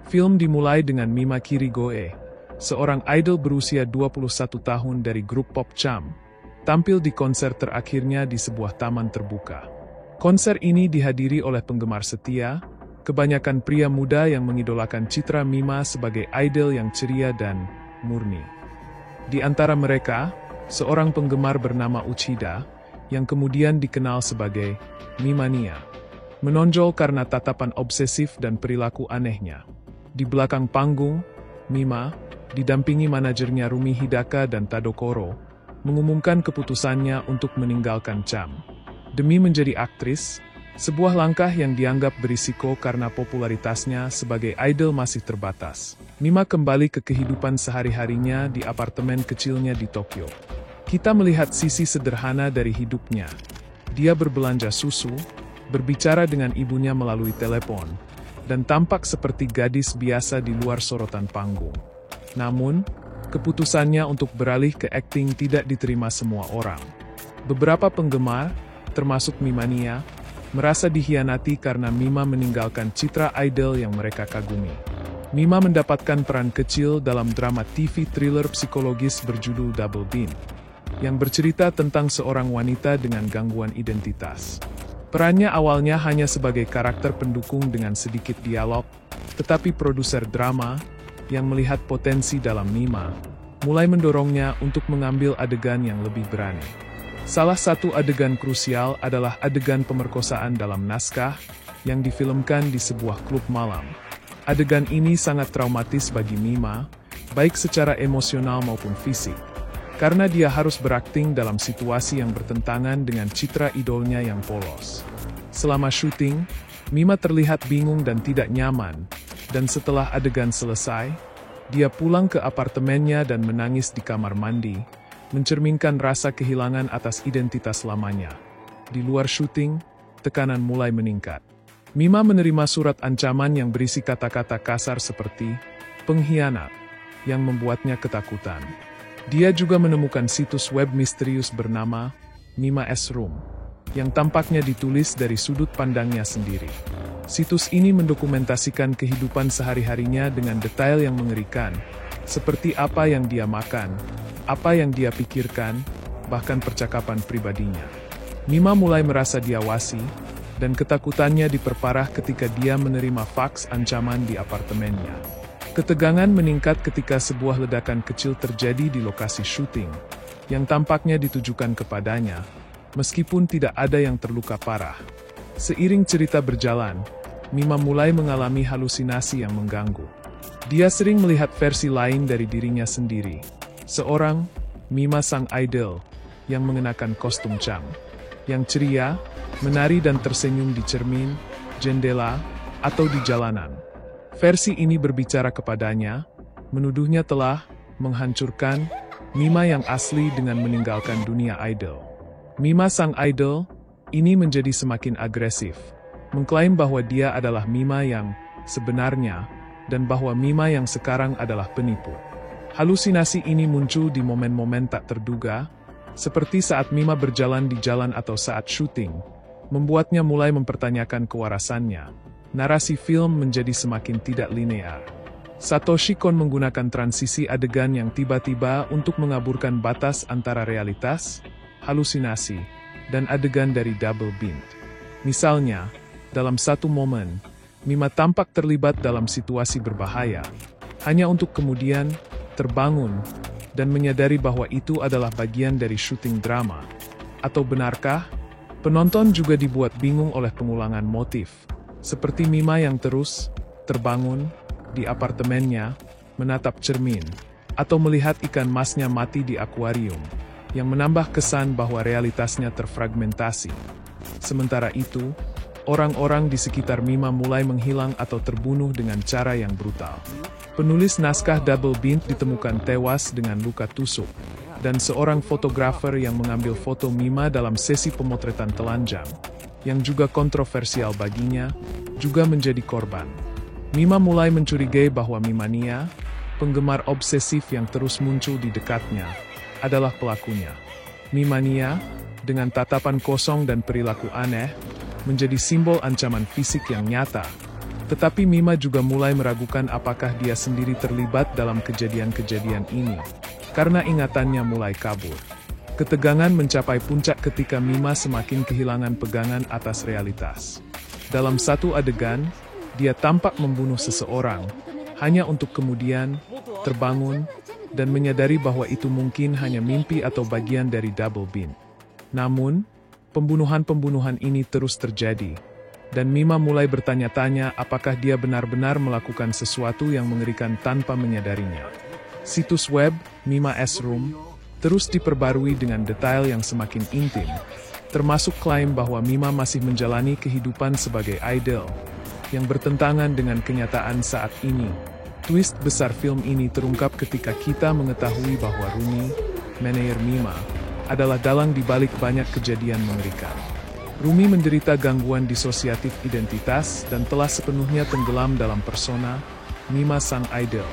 Film dimulai dengan Mima Kirigoe, seorang idol berusia 21 tahun dari grup pop Cham, tampil di konser terakhirnya di sebuah taman terbuka. Konser ini dihadiri oleh penggemar setia, kebanyakan pria muda yang mengidolakan citra Mima sebagai idol yang ceria dan murni. Di antara mereka, seorang penggemar bernama Uchida, yang kemudian dikenal sebagai Mimania, menonjol karena tatapan obsesif dan perilaku anehnya. Di belakang panggung, Mima, didampingi manajernya Rumi Hidaka dan Tadokoro, mengumumkan keputusannya untuk meninggalkan Cham. Demi menjadi aktris, sebuah langkah yang dianggap berisiko karena popularitasnya sebagai idol masih terbatas. Mima kembali ke kehidupan sehari-harinya di apartemen kecilnya di Tokyo. Kita melihat sisi sederhana dari hidupnya. Dia berbelanja susu, berbicara dengan ibunya melalui telepon, dan tampak seperti gadis biasa di luar sorotan panggung. Namun, keputusannya untuk beralih ke akting tidak diterima semua orang. Beberapa penggemar, termasuk Mimania, merasa dikhianati karena Mima meninggalkan citra idol yang mereka kagumi. Mima mendapatkan peran kecil dalam drama TV thriller psikologis berjudul Double Bind, yang bercerita tentang seorang wanita dengan gangguan identitas. Perannya awalnya hanya sebagai karakter pendukung dengan sedikit dialog, tetapi produser drama, yang melihat potensi dalam Mima, mulai mendorongnya untuk mengambil adegan yang lebih berani. Salah satu adegan krusial adalah adegan pemerkosaan dalam naskah, yang difilmkan di sebuah klub malam. Adegan ini sangat traumatis bagi Mima, baik secara emosional maupun fisik, karena dia harus berakting dalam situasi yang bertentangan dengan citra idolnya yang polos. Selama syuting, Mima terlihat bingung dan tidak nyaman, dan setelah adegan selesai, dia pulang ke apartemennya dan menangis di kamar mandi, mencerminkan rasa kehilangan atas identitas lamanya. Di luar syuting, tekanan mulai meningkat. Mima menerima surat ancaman yang berisi kata-kata kasar seperti pengkhianat, yang membuatnya ketakutan. Dia juga menemukan situs web misterius bernama Mima S Room, yang tampaknya ditulis dari sudut pandangnya sendiri. Situs ini mendokumentasikan kehidupan sehari-harinya dengan detail yang mengerikan, seperti apa yang dia makan, apa yang dia pikirkan, bahkan percakapan pribadinya. Mima mulai merasa diawasi, dan ketakutannya diperparah ketika dia menerima faks ancaman di apartemennya. Ketegangan meningkat ketika sebuah ledakan kecil terjadi di lokasi syuting, yang tampaknya ditujukan kepadanya, meskipun tidak ada yang terluka parah. Seiring cerita berjalan, Mima mulai mengalami halusinasi yang mengganggu. Dia sering melihat versi lain dari dirinya sendiri. Seorang, Mima sang idol, yang mengenakan kostum Cham, yang ceria, menari dan tersenyum di cermin, jendela, atau di jalanan. Versi ini berbicara kepadanya, menuduhnya telah menghancurkan Mima yang asli dengan meninggalkan dunia idol. Mima sang idol, ini menjadi semakin agresif, mengklaim bahwa dia adalah Mima yang sebenarnya, dan bahwa Mima yang sekarang adalah penipu. Halusinasi ini muncul di momen-momen tak terduga, seperti saat Mima berjalan di jalan atau saat syuting, membuatnya mulai mempertanyakan kewarasannya. Narasi film menjadi semakin tidak linear. Satoshi Kon menggunakan transisi adegan yang tiba-tiba untuk mengaburkan batas antara realitas, halusinasi, dan adegan dari Double Bind. Misalnya, dalam satu momen, Mima tampak terlibat dalam situasi berbahaya, hanya untuk kemudian terbangun dan menyadari bahwa itu adalah bagian dari syuting drama. Atau benarkah, penonton juga dibuat bingung oleh pengulangan motif, seperti Mima yang terus terbangun di apartemennya, menatap cermin, atau melihat ikan masnya mati di akuarium, yang menambah kesan bahwa realitasnya terfragmentasi. Sementara itu, orang-orang di sekitar Mima mulai menghilang atau terbunuh dengan cara yang brutal. Penulis naskah Double Bind ditemukan tewas dengan luka tusuk, dan seorang fotografer yang mengambil foto Mima dalam sesi pemotretan telanjang, yang juga kontroversial baginya, juga menjadi korban. Mima mulai mencurigai bahwa Mimania, penggemar obsesif yang terus muncul di dekatnya, adalah pelakunya. Mimania, dengan tatapan kosong dan perilaku aneh, menjadi simbol ancaman fisik yang nyata, Tetapi Mima juga mulai meragukan apakah dia sendiri terlibat dalam kejadian-kejadian ini, karena ingatannya mulai kabur. Ketegangan mencapai puncak ketika Mima semakin kehilangan pegangan atas realitas. Dalam satu adegan, dia tampak membunuh seseorang, hanya untuk kemudian terbangun dan menyadari bahwa itu mungkin hanya mimpi atau bagian dari double bind. Namun, pembunuhan-pembunuhan ini terus terjadi, dan Mima mulai bertanya-tanya apakah dia benar-benar melakukan sesuatu yang mengerikan tanpa menyadarinya. Situs web, Mima.s Room, terus diperbarui dengan detail yang semakin intim, termasuk klaim bahwa Mima masih menjalani kehidupan sebagai idol, yang bertentangan dengan kenyataan saat ini. Twist besar film ini terungkap ketika kita mengetahui bahwa Rumi, manajer Mima, adalah dalang di balik banyak kejadian mengerikan. Rumi menderita gangguan disosiatif identitas dan telah sepenuhnya tenggelam dalam persona Mima sang idol.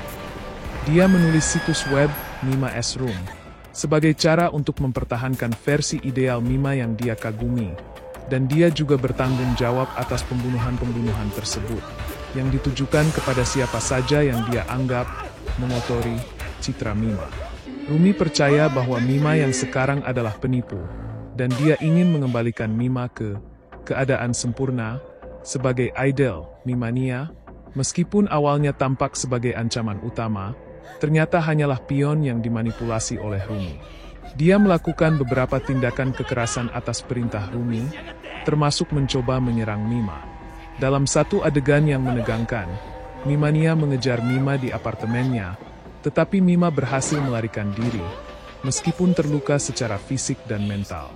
Dia menulis situs web Mima.s Room sebagai cara untuk mempertahankan versi ideal Mima yang dia kagumi, dan dia juga bertanggung jawab atas pembunuhan-pembunuhan tersebut, yang ditujukan kepada siapa saja yang dia anggap mengotori citra Mima. Rumi percaya bahwa Mima yang sekarang adalah penipu, dan dia ingin mengembalikan Mima ke keadaan sempurna sebagai idol Mimania. Meskipun awalnya tampak sebagai ancaman utama, ternyata hanyalah pion yang dimanipulasi oleh Rumi. Dia melakukan beberapa tindakan kekerasan atas perintah Rumi, termasuk mencoba menyerang Mima. Dalam satu adegan yang menegangkan, Mimania mengejar Mima di apartemennya, tetapi Mima berhasil melarikan diri, meskipun terluka secara fisik dan mental.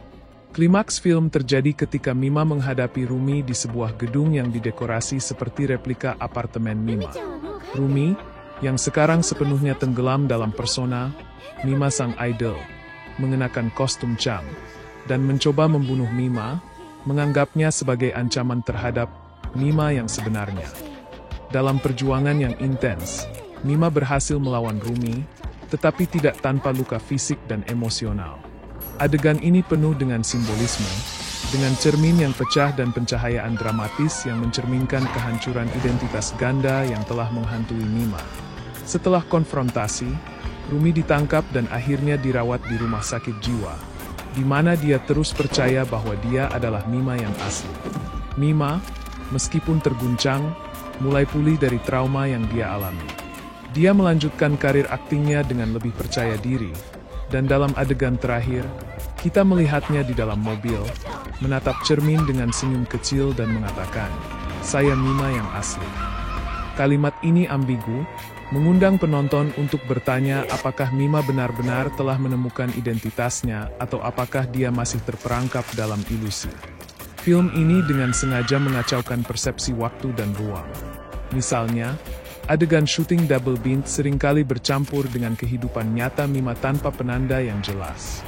Klimaks film terjadi ketika Mima menghadapi Rumi di sebuah gedung yang didekorasi seperti replika apartemen Mima. Rumi, yang sekarang sepenuhnya tenggelam dalam persona Mima sang idol, mengenakan kostum Cham, dan mencoba membunuh Mima, menganggapnya sebagai ancaman terhadap Mima yang sebenarnya. Dalam perjuangan yang intens, Mima berhasil melawan Rumi, tetapi tidak tanpa luka fisik dan emosional. Adegan ini penuh dengan simbolisme, dengan cermin yang pecah dan pencahayaan dramatis yang mencerminkan kehancuran identitas ganda yang telah menghantui Mima. Setelah konfrontasi, Rumi ditangkap dan akhirnya dirawat di rumah sakit jiwa, di mana dia terus percaya bahwa dia adalah Mima yang asli. Mima, meskipun terguncang, mulai pulih dari trauma yang dia alami. Dia melanjutkan karir aktingnya dengan lebih percaya diri, dan dalam adegan terakhir, kita melihatnya di dalam mobil, menatap cermin dengan senyum kecil dan mengatakan, "Saya Mima yang asli." Kalimat ini ambigu, mengundang penonton untuk bertanya apakah Mima benar-benar telah menemukan identitasnya atau apakah dia masih terperangkap dalam ilusi. Film ini dengan sengaja mengacaukan persepsi waktu dan ruang. Misalnya, adegan syuting double bind seringkali bercampur dengan kehidupan nyata Mima tanpa penanda yang jelas.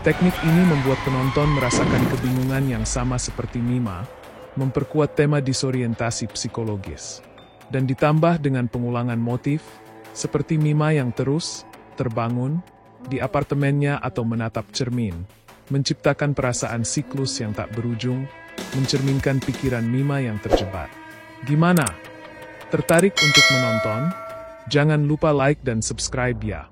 Teknik ini membuat penonton merasakan kebingungan yang sama seperti Mima, memperkuat tema disorientasi psikologis. Dan ditambah dengan pengulangan motif, seperti Mima yang terus terbangun di apartemennya atau menatap cermin, menciptakan perasaan siklus yang tak berujung, mencerminkan pikiran Mima yang terjebak. Gimana? Tertarik untuk menonton? Jangan lupa like dan subscribe ya!